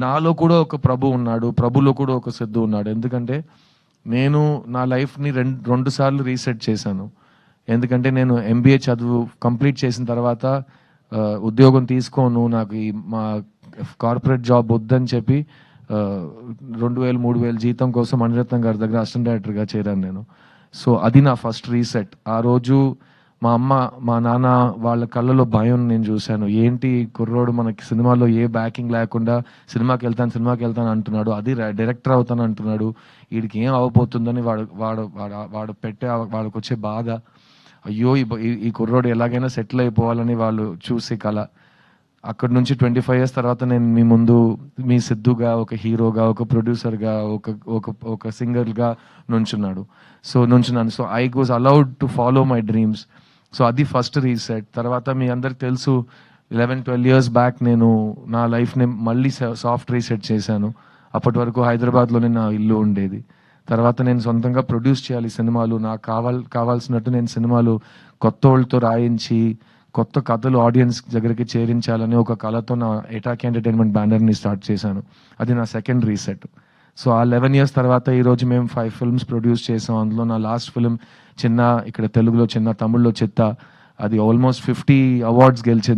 నాలో కూడా ఒక ప్రభు ఉన్నాడు, ప్రభులో కూడా ఒక సిద్ధు ఉన్నాడు. ఎందుకంటే నేను నా లైఫ్ని రెండు సార్లు రీసెట్ చేశాను. ఎందుకంటే నేను ఎంబీఏ చదువు కంప్లీట్ చేసిన తర్వాత ఉద్యోగం తీసుకోను, నాకు ఈ మా కార్పొరేట్ జాబ్ వద్దని చెప్పి 2,000-3,000 జీతం కోసం మణిరత్నం గారి దగ్గర అసిస్టెంట్ డైరెక్టర్గా చేరాను నేను. సో అది నా ఫస్ట్ రీసెట్. ఆ రోజు మా అమ్మ మా నాన్న వాళ్ళ కళ్ళలో భయం నేను చూశాను. ఏంటి కుర్రోడు మనకి సినిమాలో ఏ బ్యాకింగ్ లేకుండా సినిమాకి వెళ్తాను అంటున్నాడు, అది డైరెక్టర్ అవుతాను అంటున్నాడు, వీడికి ఏం అవ్వబోతుందని వాడు వాడు వాడు వాడు పెట్టే వాళ్ళకి వచ్చే బాధ. అయ్యో ఈ కుర్రోడు ఎలాగైనా సెటిల్ అయిపోవాలని వాళ్ళు చూసే కళ. అక్కడి నుంచి 25 years తర్వాత నేను మీ ముందు మీ సిద్ధుగా, ఒక హీరోగా, ఒక ప్రొడ్యూసర్గా, ఒక సింగర్గా నుంచున్నాను. So I was allowed to follow my dreams. So అది ఫస్ట్ రీసెట్. తర్వాత మీ అందరికి తెలుసు 11-12 years బ్యాక్ నేను నా లైఫ్ని మళ్ళీ సాఫ్ట్ రీసెట్ చేశాను. అప్పటి వరకు హైదరాబాద్లోనే నా ఇల్లు ఉండేది. తర్వాత నేను సొంతంగా ప్రొడ్యూస్ చేయాలి సినిమాలు, నాకు కావాల్సినట్టు నేను సినిమాలు కొత్త వాళ్ళతో రాయించి కొత్త కథలు ఆడియన్స్ దగ్గరికి చేరించాలని ఒక కళతో నా ఎటాక్ ఎంటర్టైన్మెంట్ బ్యానర్ని స్టార్ట్ చేశాను. అది నా సెకండ్ రీసెట్. సో ఆ 11 years తర్వాత ఈరోజు మేము 5 films ప్రొడ్యూస్ చేసాం. అందులో నా లాస్ట్ ఫిలిం చిన్న, ఇక్కడ తెలుగులో చిన్న, తమిళ్లో చిత్త, అది ఆల్మోస్ట్ 50 awards గెలిచింది.